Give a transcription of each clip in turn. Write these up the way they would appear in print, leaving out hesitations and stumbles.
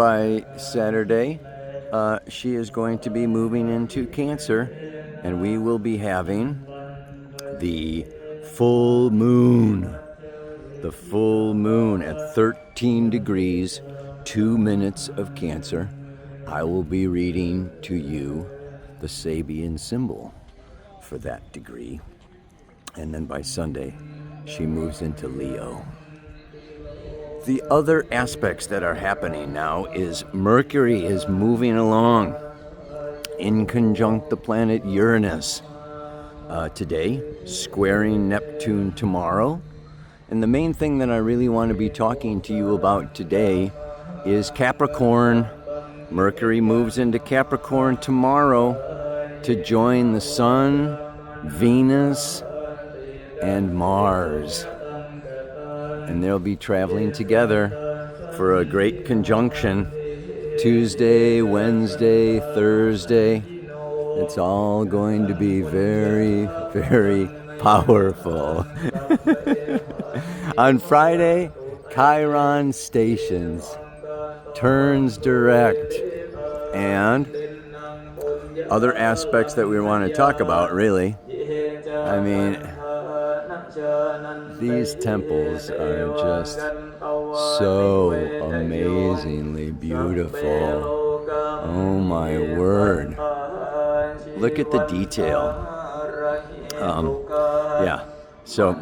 by Saturday, she is going to be moving into Cancer, and we will be having the full moon. The full moon at 13 degrees, 2 minutes of Cancer. I will be reading to you the Sabian symbol for that degree. And then by Sunday, she moves into Leo. The other aspects that are happening now is Mercury is moving along in conjunct the planet Uranus today, squaring Neptune tomorrow. And the main thing that I really want to be talking to you about today is Capricorn. Mercury moves into Capricorn tomorrow to join the Sun, Venus, and Mars. And they'll be traveling together for a great conjunction Tuesday, Wednesday, Thursday. It's all going to be very, very powerful. On Friday, Chiron stations, turns direct, and other aspects that we want to talk about, really. I mean, these temples are just so amazingly beautiful. Oh my word. Look at the detail. So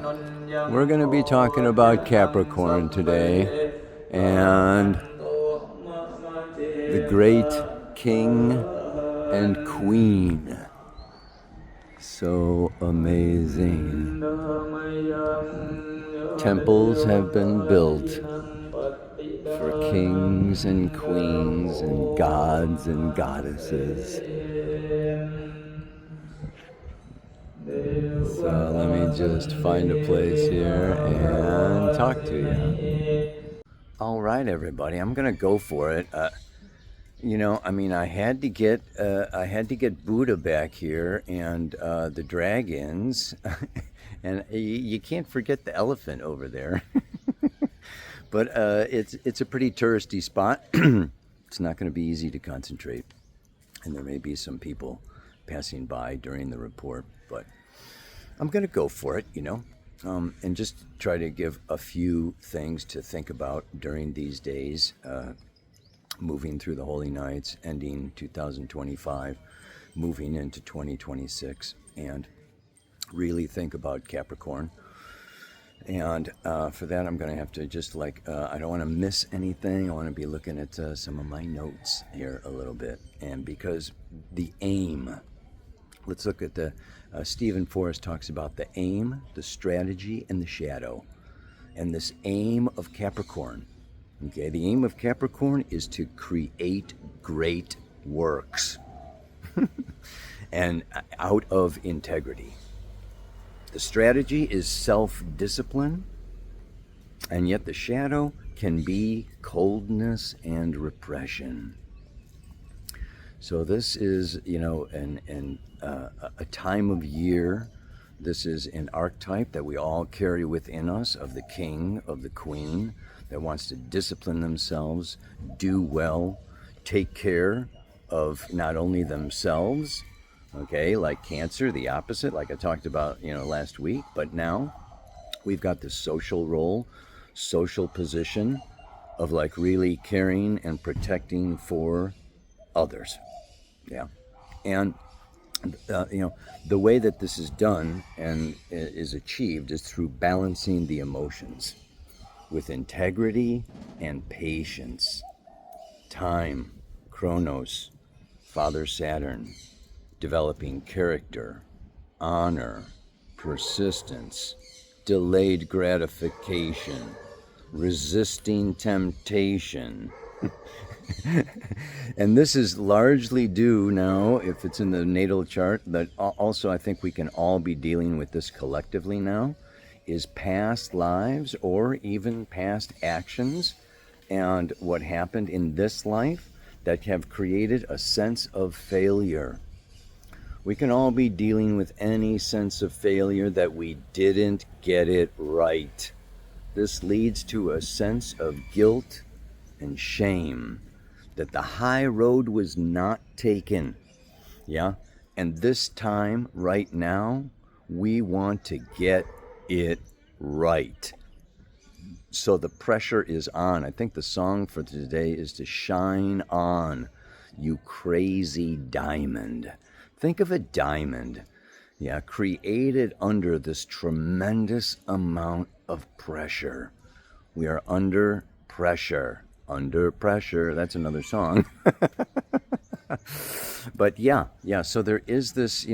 we're going to be talking about Capricorn today and the great king and queen. So amazing. Temples have been built for kings and queens and gods and goddesses. So let me just find a place here and talk to you. All right, everybody, I'm gonna go for it. I had to get Buddha back here and the dragons, and you can't forget the elephant over there. But it's a pretty touristy spot. It's not going to be easy to concentrate, and there may be some people passing by during the report, but I'm going to go for it, and just try to give a few things to think about during these days, moving through the Holy Nights, ending 2025, moving into 2026, and really think about Capricorn. And for that, I'm going to have to just I don't want to miss anything. I want to be looking at some of my notes here a little bit. And because the aim, let's look at Stephen Forrest talks about the aim, the strategy, and the shadow. And this aim of Capricorn, okay, the aim of Capricorn is to create great works and out of integrity. The strategy is self-discipline, and yet the shadow can be coldness and repression. So this is, a time of year. This is an archetype that we all carry within us of the king, of the queen, that wants to discipline themselves, do well, take care of not only themselves, okay, like Cancer, the opposite, like I talked about, last week, but now we've got this social role, social position of really caring and protecting for others. Yeah. And, the way that this is done and is achieved is through balancing the emotions with integrity and patience. Time, Chronos, Father Saturn, developing character, honor, persistence, delayed gratification, resisting temptation. And this is largely due now, if it's in the natal chart, but also I think we can all be dealing with this collectively now, is past lives or even past actions and what happened in this life that have created a sense of failure. We can all be dealing with any sense of failure that we didn't get it right. This leads to a sense of guilt and shame. that the high road was not taken. Yeah. And this time, right now, we want to get it right. So the pressure is on. I think the song for today is to shine on, you crazy diamond. Think of a diamond, yeah, created under this tremendous amount of pressure. We are under pressure. Under pressure. That's another song. But yeah, so there is this,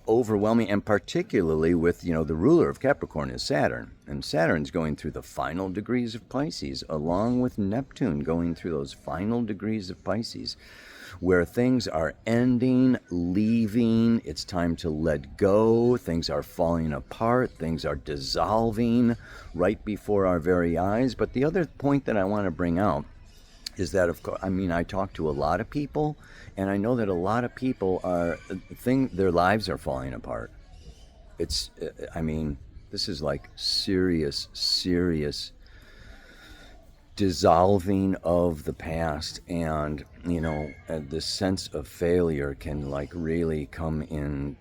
overwhelming, and particularly with, the ruler of Capricorn is Saturn. And Saturn's going through the final degrees of Pisces, along with Neptune going through those final degrees of Pisces, where things are ending, leaving, it's time to let go, things are falling apart, things are dissolving right before our very eyes. But the other point that I want to bring out is that, of course, I talk to a lot of people, and I know that a lot of people their lives are falling apart. It's, this is like serious dissolving of the past, and, this sense of failure can like really come in,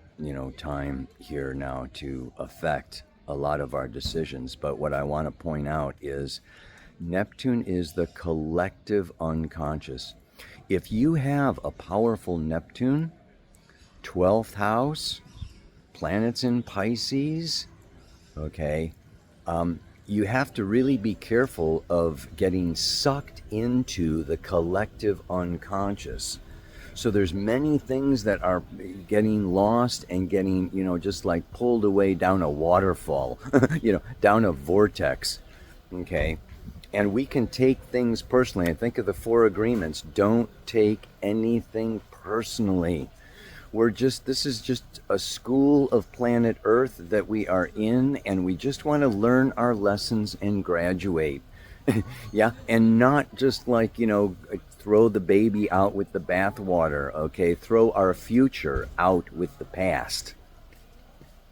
time here now to affect a lot of our decisions. But what I want to point out is Neptune is the collective unconscious. If you have a powerful Neptune, 12th house, planets in Pisces, okay, you have to really be careful of getting sucked into the collective unconscious. So there's many things that are getting lost and getting, just like pulled away down a waterfall, down a vortex, okay? And we can take things personally. I think of the 4 agreements. Don't take anything personally. This is just a school of planet Earth that we are in, and we just want to learn our lessons and graduate. Yeah, and not just like, throw the baby out with the bathwater, okay? Throw our future out with the past.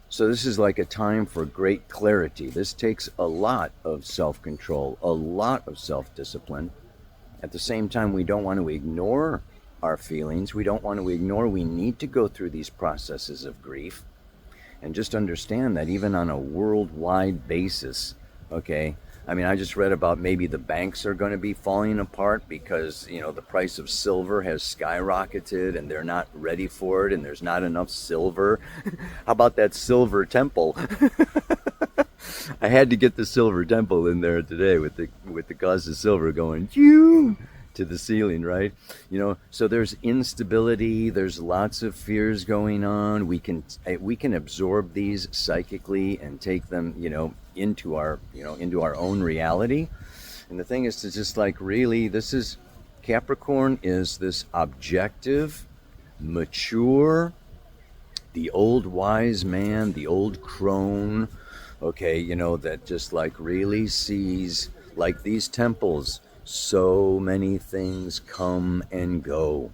So this is like a time for great clarity. This takes a lot of self-control, a lot of self-discipline. At the same time, we don't want to ignore our feelings. We don't want to ignore we need to go through these processes of grief. And just understand that even on a worldwide basis, okay, I just read about maybe the banks are going to be falling apart because, the price of silver has skyrocketed and they're not ready for it and there's not enough silver. How about that silver temple? I had to get the silver temple in there today with the gauze of silver going to the ceiling, right? So there's instability, there's lots of fears going on. We can absorb these psychically and take them, into our own reality. And the thing is to just like really, this is Capricorn is this objective, mature, the old wise man, the old crone, okay, that just like really sees like these temples. So many things come and go.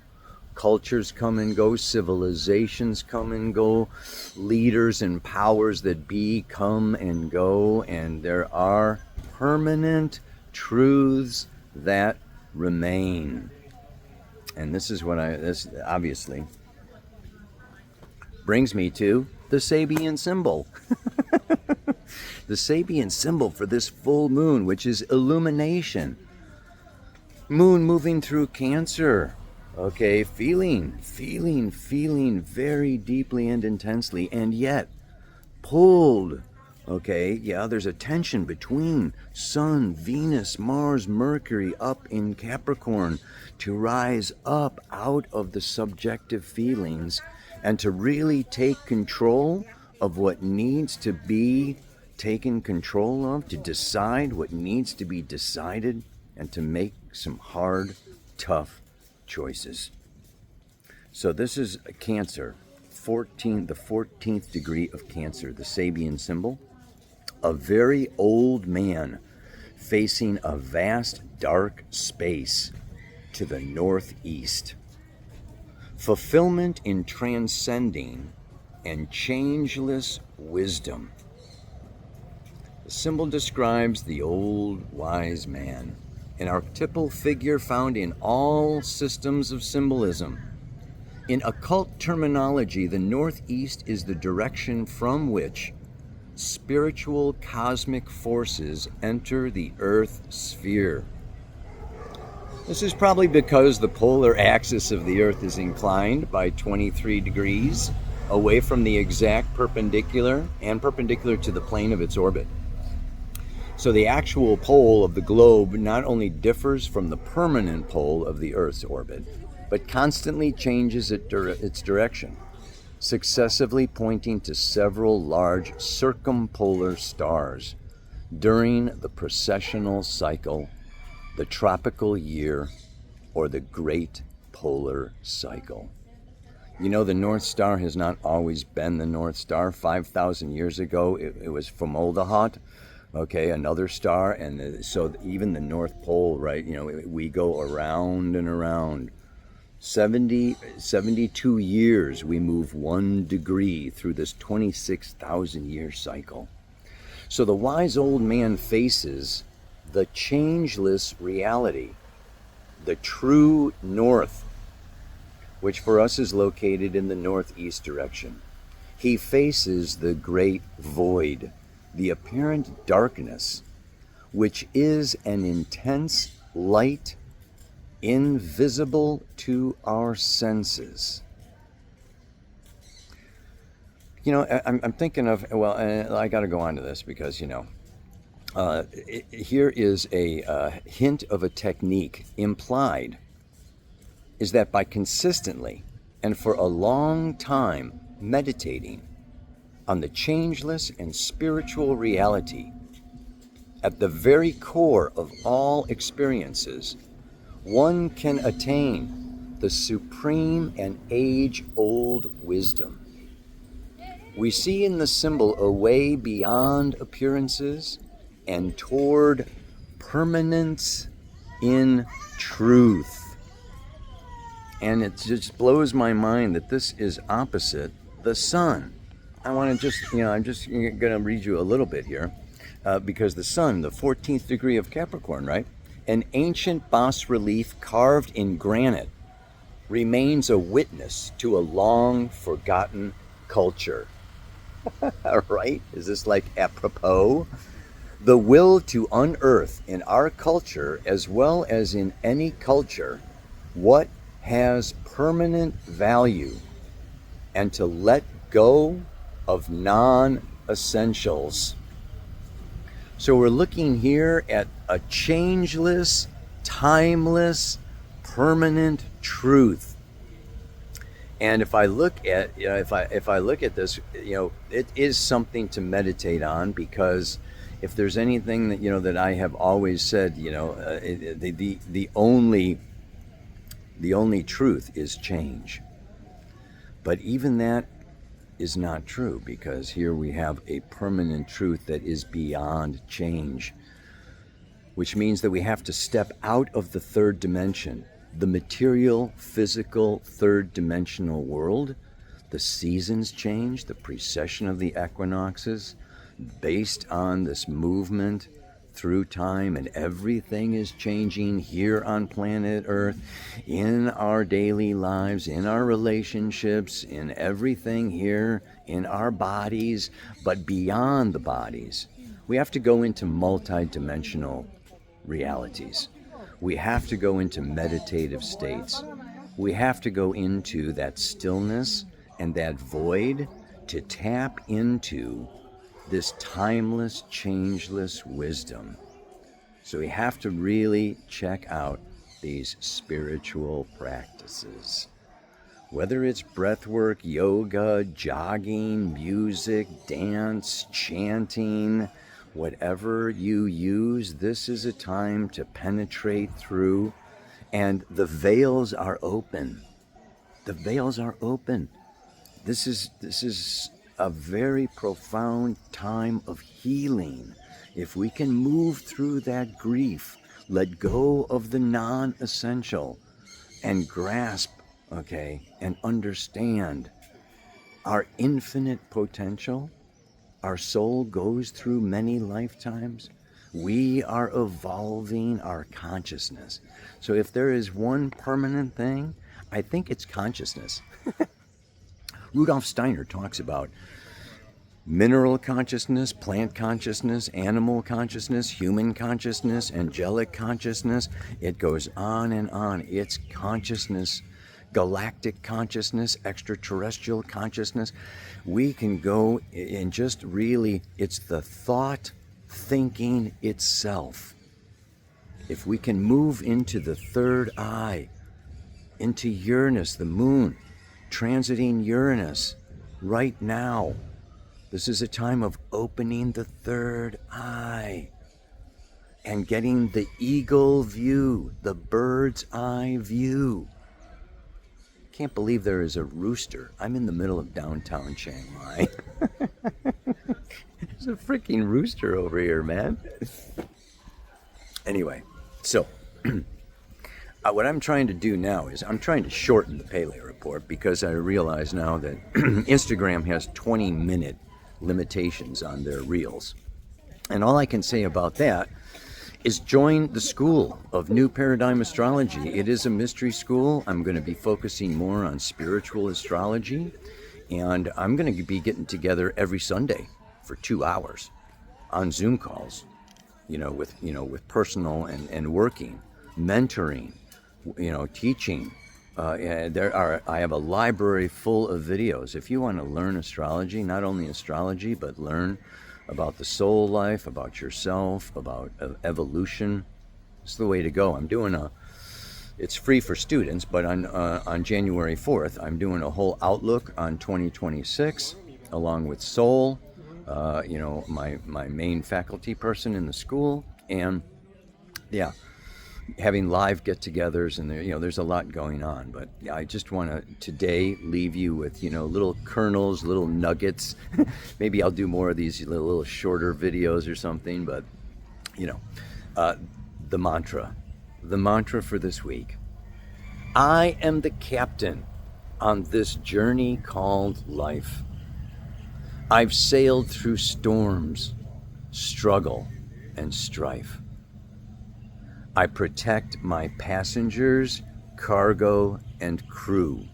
Cultures come and go, civilizations come and go, leaders and powers that be come and go, and there are permanent truths that remain. And this obviously brings me to the Sabian symbol. The Sabian symbol for this full moon, which is illumination. Moon moving through Cancer. Okay, feeling very deeply and intensely, and yet pulled. Okay, yeah, there's a tension between Sun, Venus, Mars, Mercury up in Capricorn to rise up out of the subjective feelings and to really take control of what needs to be taken control of, to decide what needs to be decided, and to make some hard, tough choices. So this is a Cancer, the 14th degree of Cancer, the Sabian symbol. A very old man facing a vast dark space to the northeast. Fulfillment in transcending and changeless wisdom. The symbol describes the old wise man an archetypal figure found in all systems of symbolism. In occult terminology, the Northeast is the direction from which spiritual cosmic forces enter the Earth sphere. This is probably because the polar axis of the Earth is inclined by 23 degrees away from the exact perpendicular and perpendicular to the plane of its orbit. So the actual pole of the globe not only differs from the permanent pole of the Earth's orbit, but constantly changes its direction, successively pointing to several large circumpolar stars during the precessional cycle, the tropical year, or the great polar cycle. You know, the North Star has not always been the North Star. 5,000 years ago, it was Fomalhaut, okay, another star, and so even the North Pole, right, you know, we go around and around. 72 years we move 1 degree through this 26,000 year cycle. So the wise old man faces the changeless reality, the true north, which for us is located in the northeast direction. He faces the great void, the apparent darkness, which is an intense light invisible to our senses. You know, I'm thinking of, well, I got to go on to this because, you know, here is a hint of a technique implied, is that by consistently and for a long time meditating on the changeless and spiritual reality at the very core of all experiences, one can attain the supreme and age-old wisdom. We see in the symbol a way beyond appearances and toward permanence in truth. And it just blows my mind that this is opposite the sun. I want to just, you know, I'm just going to read you a little bit here because the sun, the 14th degree of Capricorn, right? An ancient bas-relief carved in granite remains a witness to a long-forgotten culture. Right? Is this like apropos? The will to unearth in our culture, as well as in any culture, what has permanent value, and to let go of non-essentials. So we're looking here at a changeless, timeless, permanent truth. And if I look at, you know, if I look at this, you know, it is something to meditate on, because if there's anything that, you know, that I have always said, you know, the only truth is change. But even that is not true, because here we have a permanent truth that is beyond change, which means that we have to step out of the third dimension, the material, physical, third dimensional world. The seasons change, the precession of the equinoxes, based on this movement through time, and everything is changing here on planet Earth, in our daily lives, in our relationships, in everything here, in our bodies, but beyond the bodies. We have to go into multi-dimensional realities. We have to go into meditative states. We have to go into that stillness and that void to tap into this timeless, changeless wisdom. So we have to really check out these spiritual practices. Whether it's breathwork, yoga, jogging, music, dance, chanting, whatever you use, this is a time to penetrate through, and the veils are open. The veils are open. This is a very profound time of healing. If we can move through that grief, let go of the non-essential, and grasp, okay, and understand our infinite potential. Our soul goes through many lifetimes. We are evolving our consciousness. So if there is one permanent thing, I think it's consciousness. Rudolf Steiner talks about mineral consciousness, plant consciousness, animal consciousness, human consciousness, angelic consciousness. It goes on and on. It's consciousness, galactic consciousness, extraterrestrial consciousness. We can go and just really, it's the thought thinking itself. If we can move into the third eye, into Uranus, the moon, transiting Uranus right now. This is a time of opening the third eye and getting the eagle view, the bird's eye view. Can't believe there is a rooster. I'm in the middle of downtown Chiang Mai. There's a freaking rooster over here, man. Anyway, so what I'm trying to do now is I'm trying to shorten the Paleo report because I realize now that Instagram has 20-minute limitations on their reels. And all I can say about that is join the school of New Paradigm Astrology. It is a mystery school. I'm going to be focusing more on spiritual astrology, and I'm going to be getting together every Sunday for 2 hours on Zoom calls, with personal and working, mentoring, teaching. I have a library full of videos. If you want to learn astrology, not only astrology, but learn about the soul life, about yourself, about evolution, it's the way to go. It's free for students, but on January 4th, I'm doing a whole outlook on 2026, along with Soul, my main faculty person in the school, and yeah, having live get-togethers, and there's a lot going on. But I just want to today leave you with little kernels, little nuggets. Maybe I'll do more of these little shorter videos or something. But the mantra for this week: I am the captain on this journey called life. I've sailed through storms, struggle, and strife. I protect my passengers, cargo, and crew.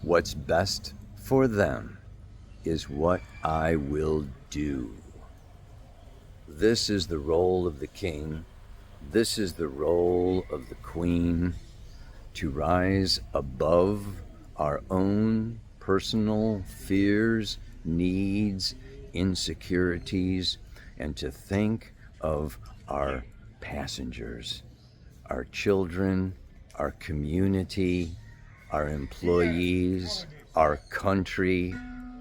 What's best for them is what I will do. This is the role of the king. This is the role of the queen, to rise above our own personal fears, needs, insecurities, and to think of our passengers, our children, our community, our employees, our country,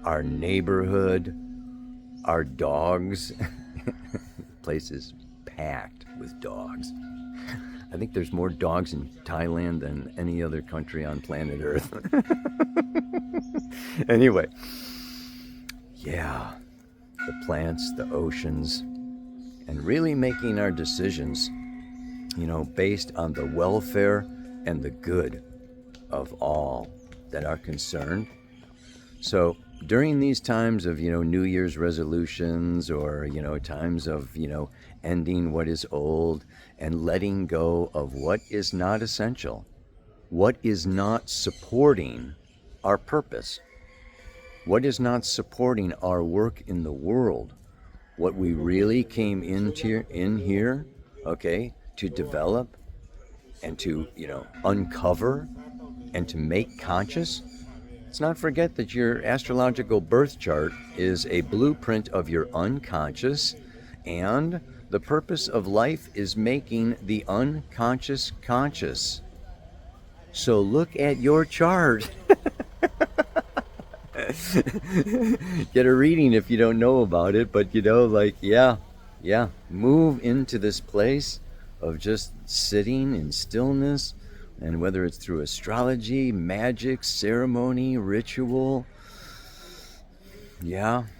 our neighborhood, our dogs. Place is packed with dogs. I think there's more dogs in Thailand than any other country on planet Earth. Anyway, yeah, the plants, the oceans, and really making our decisions, based on the welfare and the good of all that are concerned. So during these times of, New Year's resolutions, or, times of, ending what is old and letting go of what is not essential, what is not supporting our purpose, what is not supporting our work in the world, what we really came in here, to develop and to, uncover and to make conscious. Let's not forget that your astrological birth chart is a blueprint of your unconscious, and the purpose of life is making the unconscious conscious. So look at your chart. Get a reading if you don't know about it, but move into this place of just sitting in stillness, and whether it's through astrology, magic, ceremony, ritual,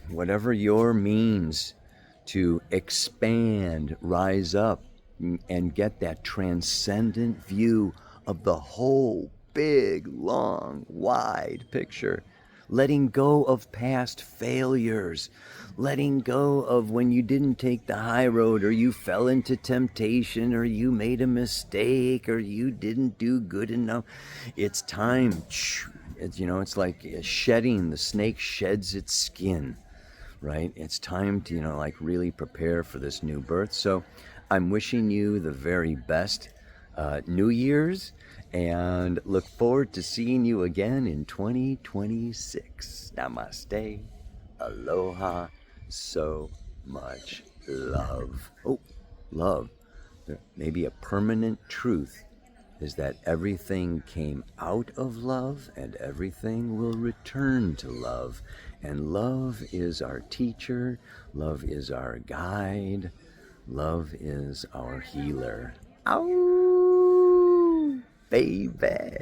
whatever your means to expand, rise up, and get that transcendent view of the whole big, long, wide picture. letting go of past failures, letting go of when you didn't take the high road, or you fell into temptation, or you made a mistake, or you didn't do good enough. It's time. It's like shedding. The snake sheds its skin, right? It's time to, like really prepare for this new birth. So I'm wishing you the very best New Year's, and look forward to seeing you again in 2026. Namaste. Aloha. So much love. Oh, love. Maybe a permanent truth is that everything came out of love and everything will return to love. And love is our teacher, love is our guide, love is our healer. Ow! Baby!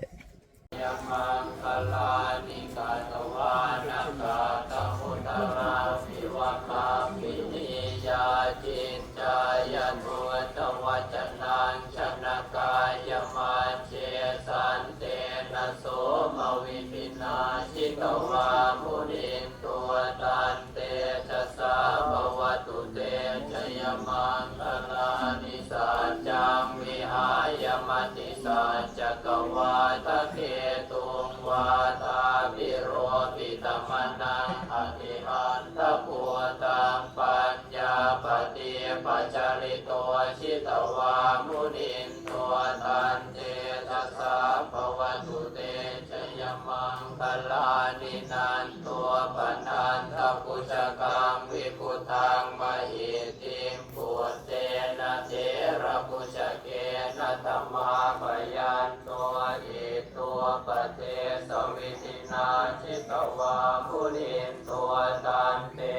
Chittava Munin Tuadan Te